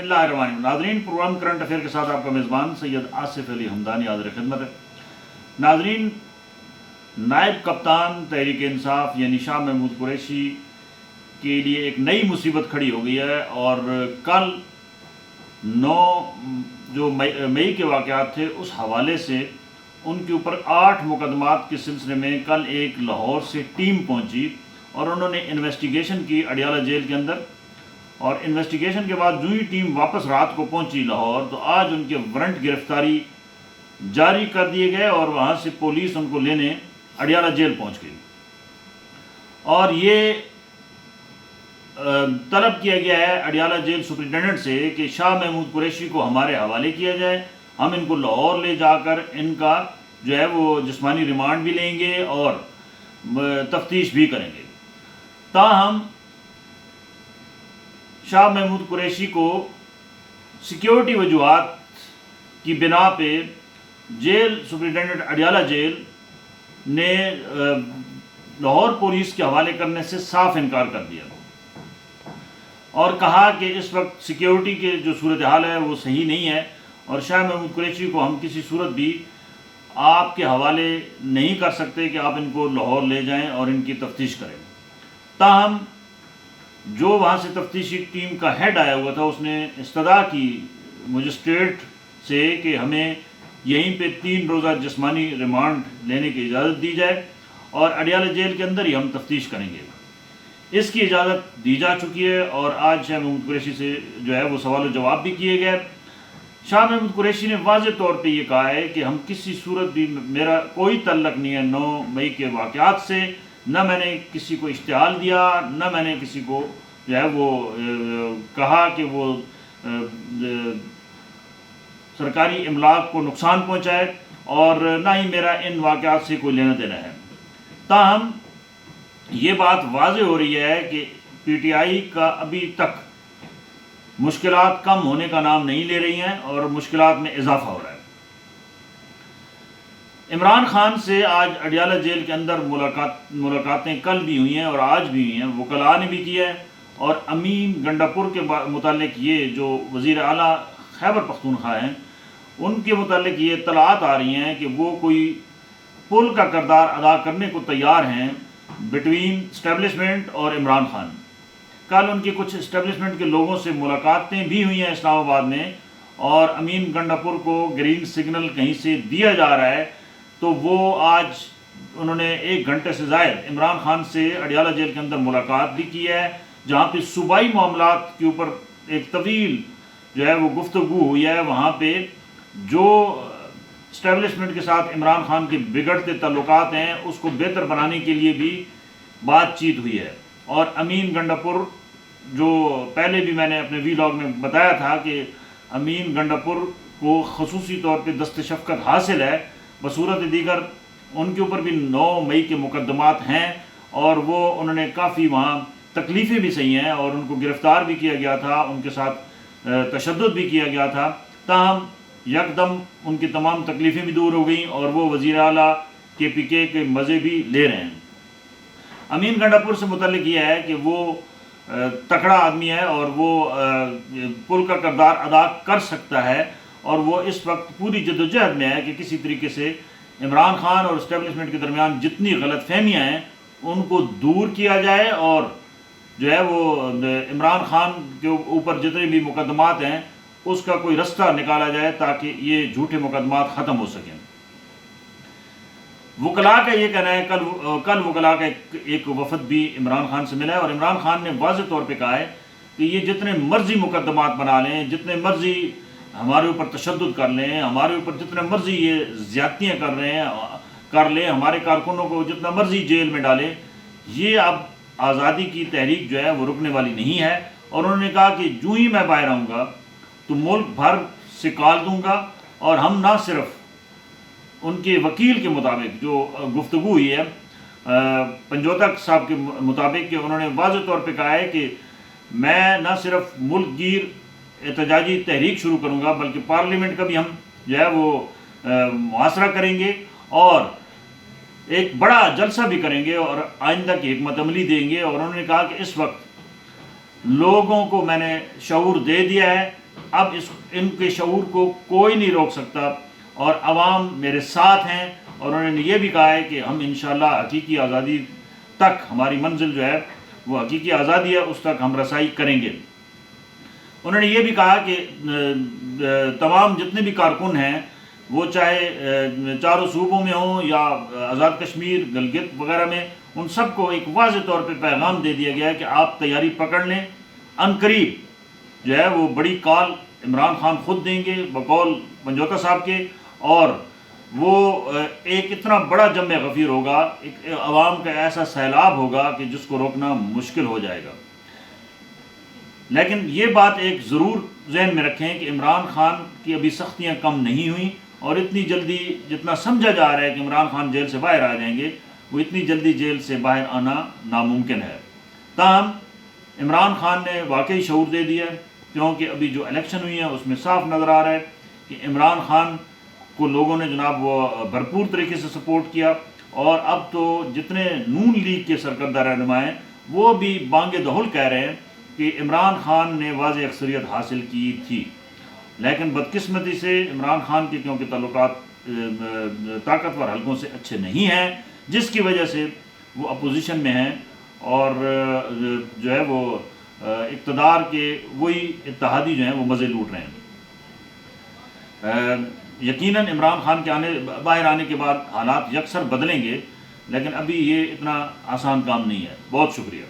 ناظرین، programme current affair کے ساتھ آپ کا میزبان سید آصف علی حمدانی حاضر خدمت ہے۔ ناظرین، نائب کپتان تحریک انصاف یعنی شاہ محمود قریشی کے لیے ایک نئی مصیبت کھڑی ہو گئی ہے، اور کل 9 مئی کے واقعات تھے، اس حوالے سے ان کے اوپر 8 مقدمات کے سلسلے میں کل ایک لاہور سے ٹیم پہنچی اور انہوں نے انویسٹیگیشن کی اڈیالہ جیل کے اندر، اور انویسٹیگیشن کے بعد جو ہی ٹیم واپس رات کو پہنچی لاہور، تو آج ان کے وارنٹ گرفتاری جاری کر دیے گئے اور وہاں سے پولیس ان کو لینے اڈیالہ جیل پہنچ گئی، اور یہ طلب کیا گیا ہے اڈیالہ جیل سپرنٹینڈنٹ سے کہ شاہ محمود قریشی کو ہمارے حوالے کیا جائے، ہم ان کو لاہور لے جا کر ان کا جو ہے وہ جسمانی ریمانڈ بھی لیں گے اور تفتیش بھی کریں گے۔ تاہم شاہ محمود قریشی کو سیکیورٹی وجوہات کی بنا پہ جیل سپرنٹینڈنٹ اڈیالہ جیل نے لاہور پولیس کے حوالے کرنے سے صاف انکار کر دیا اور کہا کہ اس وقت سیکیورٹی کے جو صورتحال ہے وہ صحیح نہیں ہے، اور شاہ محمود قریشی کو ہم کسی صورت بھی آپ کے حوالے نہیں کر سکتے کہ آپ ان کو لاہور لے جائیں اور ان کی تفتیش کریں۔ تاہم جو وہاں سے تفتیشی ٹیم کا ہیڈ آیا ہوا تھا، اس نے استدعا کی مجسٹریٹ سے کہ ہمیں یہیں پہ 3 روزہ جسمانی ریمانڈ لینے کی اجازت دی جائے اور اڈیالہ جیل کے اندر ہی ہم تفتیش کریں گے۔ اس کی اجازت دی جا چکی ہے، اور آج شاہ محمود قریشی سے جو ہے وہ سوال و جواب بھی کیے گئے۔ شاہ محمود قریشی نے واضح طور پہ یہ کہا ہے کہ ہم کسی صورت بھی، میرا کوئی تعلق نہیں ہے 9 مئی کے واقعات سے، نہ میں نے کسی کو اشتعال دیا، نہ میں نے کسی کو جو ہے وہ کہا کہ وہ سرکاری املاک کو نقصان پہنچائے، اور نہ ہی میرا ان واقعات سے کوئی لینا دینا ہے۔ تاہم یہ بات واضح ہو رہی ہے کہ پی ٹی آئی کا ابھی تک مشکلات کم ہونے کا نام نہیں لے رہی ہیں اور مشکلات میں اضافہ ہو رہا ہے۔ عمران خان سے آج اڈیالہ جیل کے اندر ملاقاتیں کل بھی ہوئی ہیں اور آج بھی ہوئی ہیں، وکلاء نے بھی کیا ہے، اور امین گنڈاپور کے متعلق یہ جو وزیر اعلیٰ خیبر پختونخوا ہیں، ان کے متعلق یہ اطلاعات آ رہی ہیں کہ وہ کوئی پل کا کردار ادا کرنے کو تیار ہیں بٹوین اسٹیبلشمنٹ اور عمران خان۔ کل ان کی کچھ اسٹیبلشمنٹ کے لوگوں سے ملاقاتیں بھی ہوئی ہیں اسلام آباد میں، اور امین گنڈاپور کو گرین سگنل کہیں سے دیا جا رہا ہے، تو وہ آج انہوں نے 1 گھنٹے سے زائد عمران خان سے اڈیالہ جیل کے اندر ملاقات بھی کی ہے، جہاں پہ صوبائی معاملات کے اوپر ایک طویل جو ہے وہ گفتگو ہوئی ہے۔ وہاں پہ جو اسٹیبلشمنٹ کے ساتھ عمران خان کے بگڑتے تعلقات ہیں، اس کو بہتر بنانے کے لیے بھی بات چیت ہوئی ہے، اور امین گنڈاپور جو پہلے بھی میں نے اپنے وی لاگ میں بتایا تھا کہ امین گنڈاپور کو خصوصی طور پہ دست شفقت حاصل ہے، بصورت دیگر ان کے اوپر بھی 9 مئی کے مقدمات ہیں، اور وہ انہوں نے کافی وہاں تکلیفیں بھی سہی ہیں، اور ان کو گرفتار بھی کیا گیا تھا، ان کے ساتھ تشدد بھی کیا گیا تھا۔ تاہم یکدم ان کی تمام تکلیفیں بھی دور ہو گئیں، اور وہ وزیر اعلیٰ کے پی کے مزے بھی لے رہے ہیں۔ امین گنڈاپور سے متعلق یہ ہے کہ وہ تکڑا آدمی ہے، اور وہ پل کا کردار ادا کر سکتا ہے، اور وہ اس وقت پوری جدوجہد میں ہے کہ کسی طریقے سے عمران خان اور اسٹیبلشمنٹ کے درمیان جتنی غلط فہمیاں ہیں ان کو دور کیا جائے، اور جو ہے وہ عمران خان کے اوپر جتنے بھی مقدمات ہیں اس کا کوئی رستہ نکالا جائے تاکہ یہ جھوٹے مقدمات ختم ہو سکیں۔ وکلاء کا یہ کہنا ہے، کل وکلاء کا ایک وفد بھی عمران خان سے ملا ہے، اور عمران خان نے واضح طور پہ کہا ہے کہ یہ جتنے مرضی مقدمات بنا لیں، جتنے مرضی ہمارے اوپر تشدد کر لیں، ہمارے اوپر جتنے مرضی یہ زیادتیاں کر لیں، ہمارے کارکنوں کو جتنا مرضی جیل میں ڈالیں، یہ اب آزادی کی تحریک جو ہے وہ رکنے والی نہیں ہے۔ اور انہوں نے کہا کہ جو ہی میں باہر آؤں گا تو ملک بھر سے کال دوں گا، اور ہم نہ صرف ان کے وکیل کے مطابق جو گفتگو ہوئی ہے پنجوتا صاحب کے مطابق، کہ انہوں نے واضح طور پہ کہا ہے کہ میں نہ صرف ملک گیر احتجاجی تحریک شروع کروں گا، بلکہ پارلیمنٹ کا بھی ہم جو ہے وہ محاصرہ کریں گے، اور ایک بڑا جلسہ بھی کریں گے، اور آئندہ کی حکمت عملی دیں گے۔ اور انہوں نے کہا کہ اس وقت لوگوں کو میں نے شعور دے دیا ہے اب ان کے شعور کو کوئی نہیں روک سکتا، اور عوام میرے ساتھ ہیں، اور انہوں نے یہ بھی کہا ہے کہ ہم انشاءاللہ حقیقی آزادی تک، ہماری منزل جو ہے وہ حقیقی آزادی ہے، اس تک ہم رسائی کریں گے۔ انہوں نے یہ بھی کہا کہ تمام جتنے بھی کارکن ہیں، وہ چاہے چاروں صوبوں میں ہوں یا آزاد کشمیر، گلگت وغیرہ میں، ان سب کو ایک واضح طور پہ پیغام دے دیا گیا ہے کہ آپ تیاری پکڑ لیں، عنقریب جو ہے وہ بڑی کال عمران خان خود دیں گے بقول پنجوتا صاحب کے، اور وہ ایک اتنا بڑا جمع غفیر ہوگا، ایک عوام کا ایسا سیلاب ہوگا کہ جس کو روکنا مشکل ہو جائے گا۔ لیکن یہ بات ایک ضرور ذہن میں رکھیں کہ عمران خان کی ابھی سختیاں کم نہیں ہوئیں، اور اتنی جلدی جتنا سمجھا جا رہا ہے کہ عمران خان جیل سے باہر آ جائیں گے، وہ اتنی جلدی جیل سے باہر آنا ناممکن ہے۔ تاہم عمران خان نے واقعی شعور دے دیا، کیونکہ ابھی جو الیکشن ہوئی ہیں اس میں صاف نظر آ رہا ہے کہ عمران خان کو لوگوں نے جناب وہ بھرپور طریقے سے سپورٹ کیا، اور اب تو جتنے نون لیگ کے سرکردہ رہنما ہیں وہ بھی بانگ دہل کہہ رہے ہیں کہ عمران خان نے واضح اکثریت حاصل کی تھی۔ لیکن بدقسمتی سے عمران خان کے کیونکہ تعلقات طاقتور حلقوں سے اچھے نہیں ہیں، جس کی وجہ سے وہ اپوزیشن میں ہیں، اور جو ہے وہ اقتدار کے وہی اتحادی جو ہیں وہ مزے لوٹ رہے ہیں۔ یقیناً عمران خان کے باہر آنے کے بعد حالات یکسر بدلیں گے، لیکن ابھی یہ اتنا آسان کام نہیں ہے۔ بہت شکریہ۔